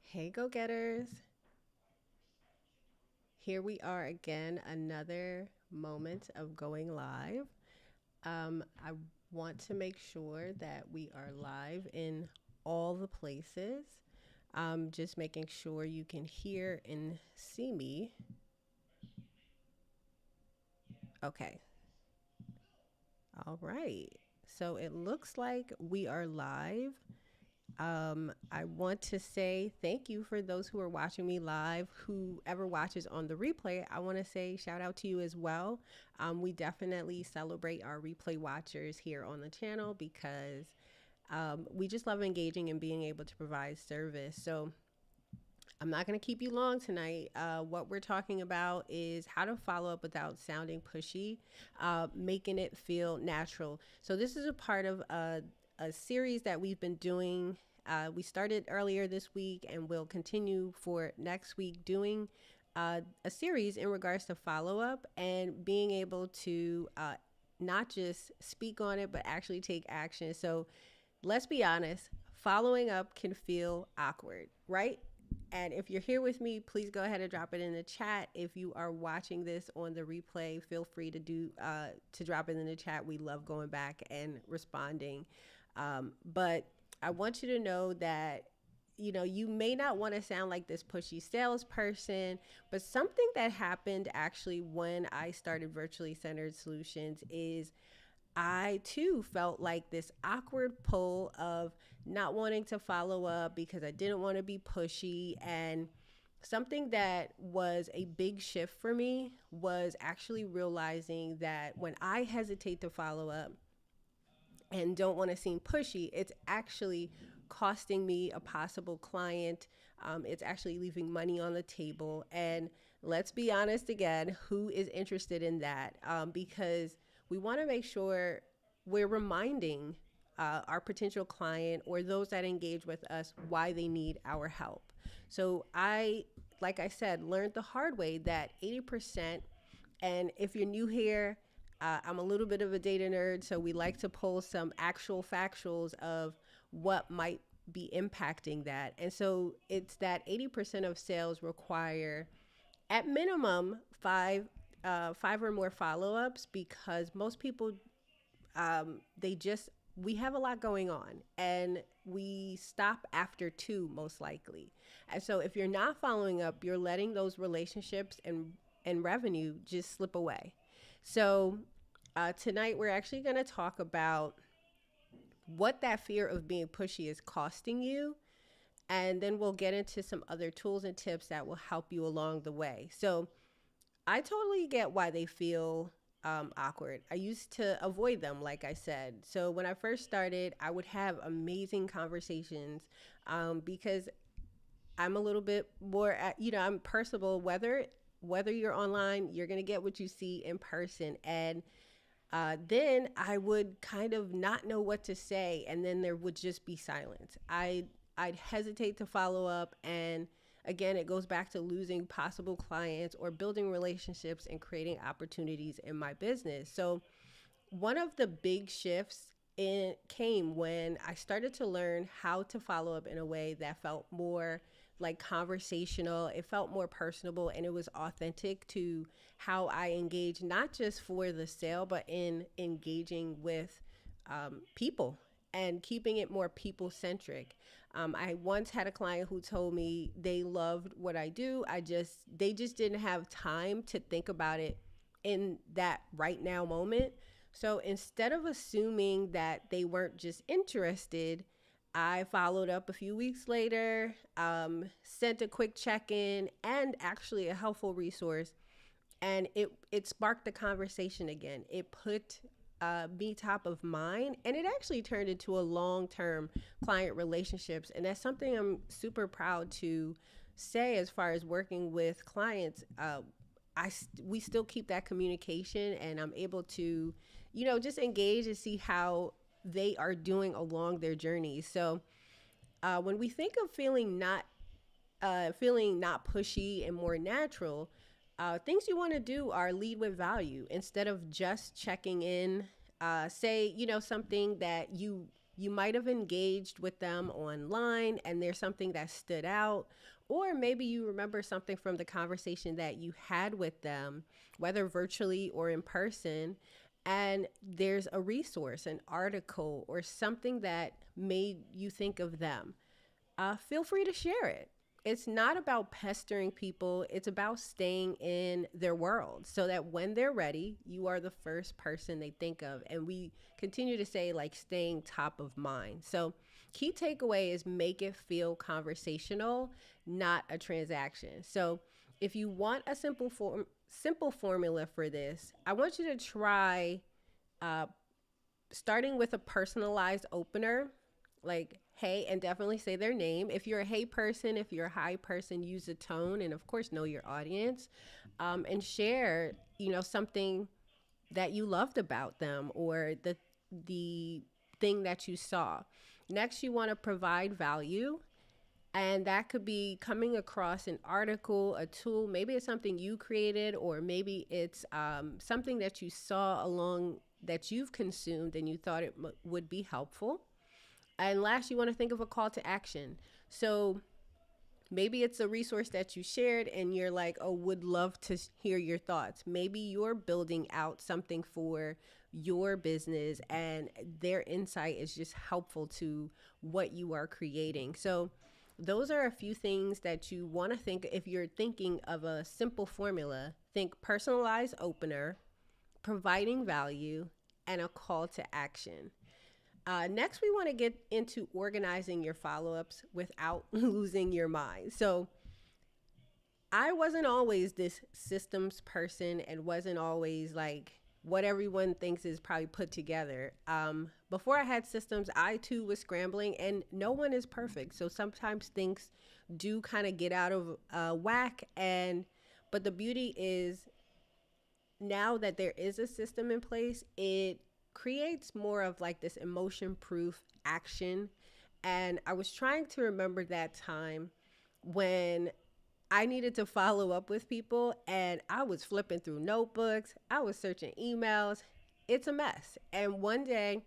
Hey, go getters. Here we are again, another moment of going live. I want to make sure that we are live in all the places. Just making sure you can hear and see me. Okay, all right. So it looks like we are live. I want to say thank you for those who are watching me live. Whoever watches on the replay, I want to say shout out to you as well. We definitely celebrate our replay watchers here on the channel because we just love engaging and being able to provide service. So I'm not going to keep you long tonight. What we're talking about is how to follow up without sounding pushy, making it feel natural. So this is a part of a series that we've been doing. We started earlier this week and we'll continue for next week doing a series in regards to follow up and being able to not just speak on it, but actually take action. So let's be honest, following up can feel awkward, right? And if you're here with me, please go ahead and drop it in the chat. If you are watching this on the replay, feel free to drop it in the chat. We love going back and responding. But I want you to know that you may not want to sound like this pushy salesperson, but something that happened actually when I started Virtually Centered Solutions is I too felt like this awkward pull of not wanting to follow up because I didn't want to be pushy. And something that was a big shift for me was actually realizing that when I hesitate to follow up and don't want to seem pushy, it's actually costing me a possible client. It's actually leaving money on the table. And let's be honest again, who is interested in that? Because we want to make sure we're reminding our potential client or those that engage with us why they need our help. So like I said, learned the hard way that 80%, and if you're new here, I'm a little bit of a data nerd, so we like to pull some actual factuals of what might be impacting that. And so it's that 80% of sales require at minimum five or more follow-ups because most people we have a lot going on and we stop after two most likely. And so if you're not following up, you're letting those relationships and revenue just slip away. So tonight we're actually going to talk about what that fear of being pushy is costing you. And then we'll get into some other tools and tips that will help you along the way. So I totally get why they feel awkward. I used to avoid them, like I said. So when I first started, I would have amazing conversations because I'm a little bit more, I'm personable. Whether you're online, you're gonna get what you see in person. And then I would kind of not know what to say, and then there would just be silence. I'd hesitate to follow up, and again, it goes back to losing possible clients or building relationships and creating opportunities in my business. So one of the big shifts came when I started to learn how to follow up in a way that felt more like conversational. It felt more personable and it was authentic to how I engage, not just for the sale, but in engaging with people and keeping it more people centric. I once had a client who told me they loved what I do. They just didn't have time to think about it in that right now moment. So instead of assuming that they weren't just interested, I followed up a few weeks later, sent a quick check-in and actually a helpful resource. And it sparked the conversation again. It put me top of mind, and it actually turned into a long-term client relationships. And that's something I'm super proud to say as far as working with clients. We still keep that communication, and I'm able to, just engage and see how they are doing along their journey. So when we think of feeling not pushy and more natural, things you want to do are lead with value instead of just checking in. Say, something that you you might have engaged with them online and there's something that stood out, or maybe you remember something from the conversation that you had with them, whether virtually or in person, and there's a resource, an article, or something that made you think of them. Feel free to share it. It's not about pestering people, it's about staying in their world so that when they're ready, you are the first person they think of. And we continue to say, like, staying top of mind. So, key takeaway is make it feel conversational, not a transaction. So, if you want a simple formula for this, I want you to try uh, starting with a personalized opener, like hey, and definitely say their name. If you're a hey person, if you're a hi person, use a tone, and of course know your audience, and share, something that you loved about them, or the thing that you saw. Next, you want to provide value, and that could be coming across an article, a tool. Maybe it's something you created, or maybe it's something that you saw along that you've consumed and you thought it would be helpful. And last, you want to think of a call to action. So maybe it's a resource that you shared and you're like, oh, would love to hear your thoughts. Maybe you're building out something for your business and their insight is just helpful to what you are creating. So those are a few things that you want to think. If you're thinking of a simple formula, think personalized opener, providing value, and a call to action. Next, we want to get into organizing your follow-ups without losing your mind. So I wasn't always this systems person and wasn't always like what everyone thinks is probably put together. Before I had systems, I too was scrambling, and no one is perfect. So sometimes things do kind of get out of whack. But the beauty is now that there is a system in place, it creates more of like this emotion proof action. And I was trying to remember that time when I needed to follow up with people and I was flipping through notebooks, I was searching emails. It's a mess. And one day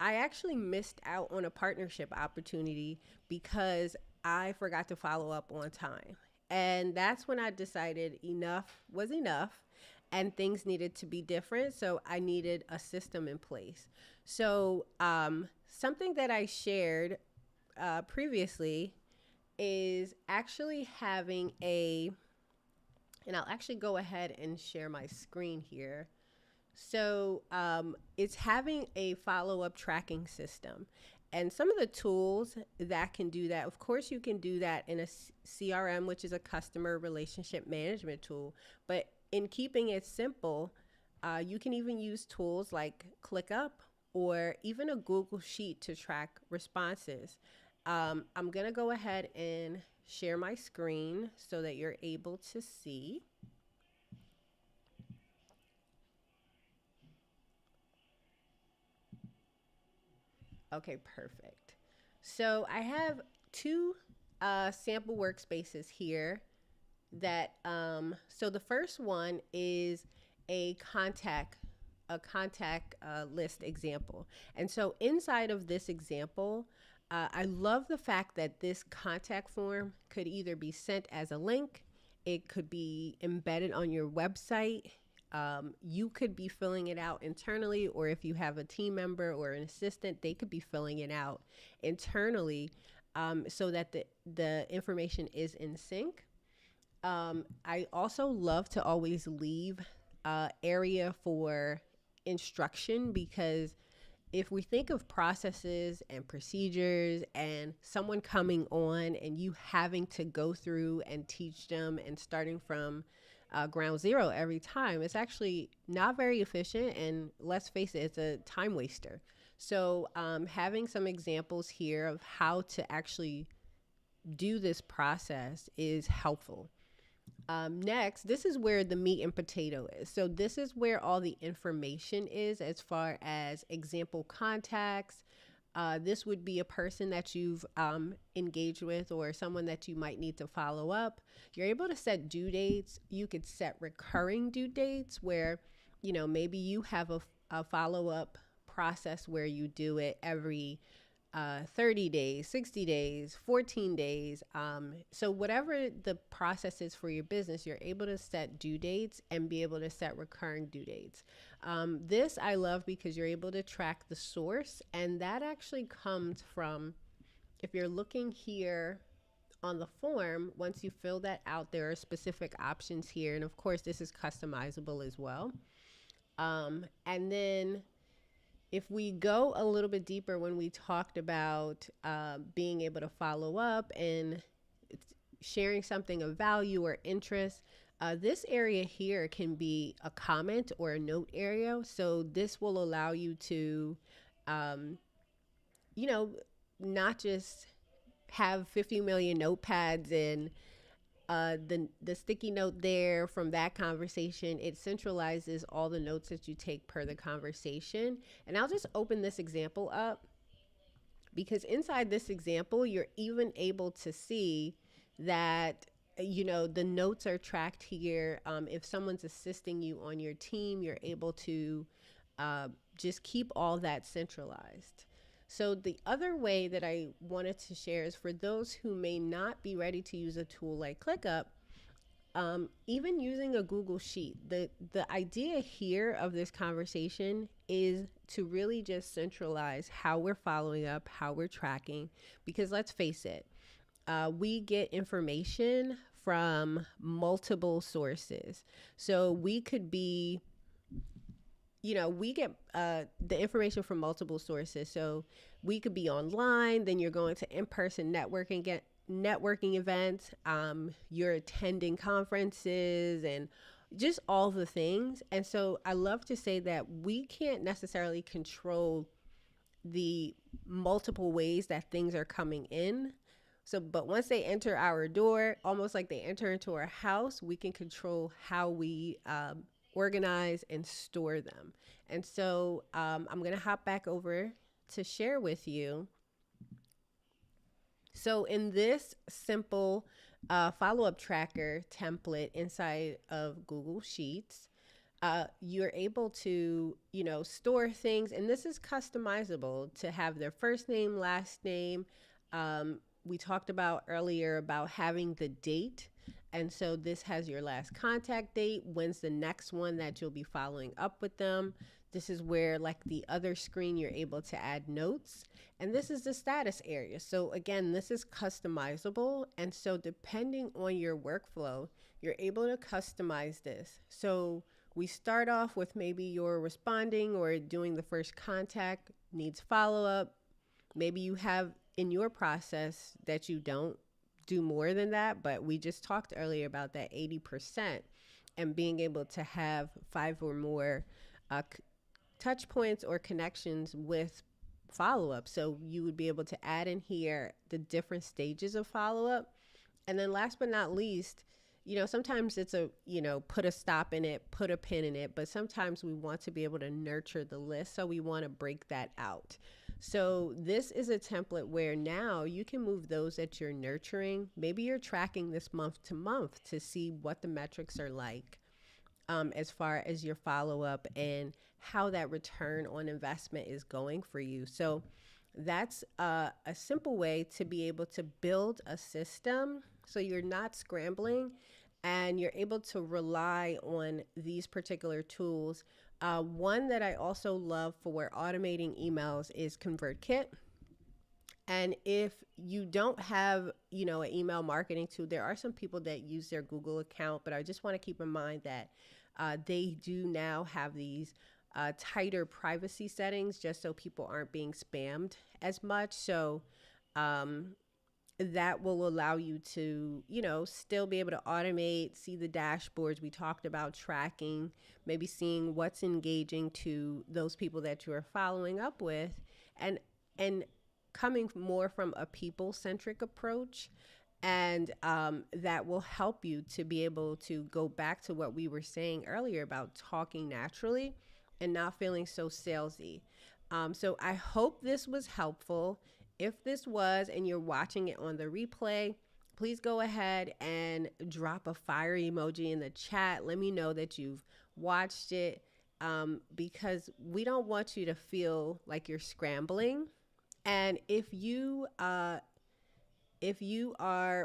I actually missed out on a partnership opportunity because I forgot to follow up on time. And that's when I decided enough was enough and things needed to be different. So I needed a system in place. So something that I shared previously is actually having and I'll actually go ahead and share my screen here. So it's having a follow-up tracking system. And some of the tools that can do that, of course, you can do that in a CRM, which is a customer relationship management tool. But in keeping it simple, you can even use tools like ClickUp or even a Google Sheet to track responses. I'm going to go ahead and share my screen so that you're able to see. Okay, perfect. So I have two sample workspaces here that so the first one is a contact list example. And so inside of this example, I love the fact that this contact form could either be sent as a link, it could be embedded on your website. You could be filling it out internally, or if you have a team member or an assistant, they could be filling it out internally, so that the information is in sync. I also love to always leave area for instruction, because if we think of processes and procedures and someone coming on and you having to go through and teach them and starting from ground zero every time, it's actually not very efficient, and let's face it, it's a time waster. So having some examples here of how to actually do this process is helpful. Next, this is where the meat and potato is. So this is where all the information is as far as example contacts. This would be a person that you've engaged with or someone that you might need to follow up. You're able to set due dates. You could set recurring due dates where, maybe you have a follow-up process where you do it every 30 days, 60 days, 14 days. So whatever the process is for your business, you're able to set due dates and be able to set recurring due dates. This I love because you're able to track the source, and that actually comes from, if you're looking here on the form, once you fill that out, there are specific options here. And of course, this is customizable as well. And then if we go a little bit deeper, when we talked about being able to follow up and sharing something of value or interest, this area here can be a comment or a note area. So this will allow you to, you know, not just have 50 million notepads and the sticky note there from that conversation. It centralizes all the notes that you take per the conversation. And I'll just open this example up, because inside this example, you're even able to see that, you know, the notes are tracked here. If someone's assisting you on your team, you're able to just keep all that centralized. So the other way that I wanted to share is for those who may not be ready to use a tool like ClickUp, even using a Google Sheet. The idea here of this conversation is to really just centralize how we're following up, how we're tracking, because let's face it, we get information from multiple sources. So we could be, you know, we get the information from multiple sources. So we could be online, then you're going to in-person networking events, you're attending conferences and just all the things. And so I love to say that we can't necessarily control the multiple ways that things are coming in. So, but once they enter our door, almost like they enter into our house, we can control how we organize and store them. And so I'm going to hop back over to share with you. So in this simple follow-up tracker template inside of Google Sheets, you're able to, you know, store things, and this is customizable to have their first name, last name. We talked about earlier about having the date. And so this has your last contact date. When's the next one that you'll be following up with them? This is where, like the other screen, you're able to add notes. And this is the status area. So again, this is customizable. And so depending on your workflow, you're able to customize this. So we start off with maybe you're responding or doing the first contact, needs follow-up. Maybe you have in your process that you don't do more than that, but we just talked earlier about that 80% and being able to have 5 or more touch points or connections with follow-up. So you would be able to add in here the different stages of follow-up. And then last but not least, you know, sometimes it's a, you know, put a stop in it, put a pin in it, but sometimes we want to be able to nurture the list. So we want to break that out. So this is a template where now you can move those that you're nurturing. Maybe you're tracking this month to month to see what the metrics are like as far as your follow-up and how that return on investment is going for you. So that's a simple way to be able to build a system so you're not scrambling and you're able to rely on these particular tools. One that I also love for automating emails is ConvertKit. And if you don't have, you know, an email marketing tool, there are some people that use their Google account, but I just want to keep in mind that they do now have these tighter privacy settings just so people aren't being spammed as much. So that will allow you to, you know, still be able to automate, see the dashboards. We talked about tracking, maybe seeing what's engaging to those people that you are following up with, and coming more from a people-centric approach. And that will help you to be able to go back to what we were saying earlier about talking naturally and not feeling so salesy. So I hope this was helpful. If this was and you're watching it on the replay, please go ahead and drop a fire emoji in the chat. Let me know that you've watched it. because we don't want you to feel like you're scrambling. And if you are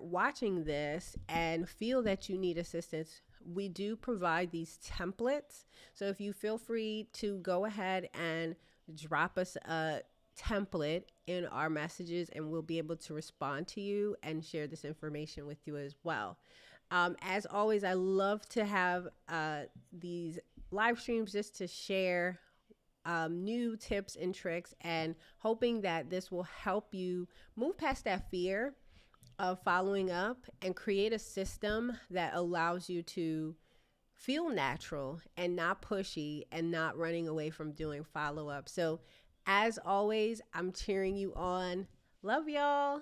watching this and feel that you need assistance, we do provide these templates. So if you feel free to go ahead and drop us a template in our messages, and we'll be able to respond to you and share this information with you as well. As always, I love to have these live streams just to share new tips and tricks, and hoping that this will help you move past that fear of following up and create a system that allows you to feel natural and not pushy and not running away from doing follow up. So, as always, I'm cheering you on. Love y'all.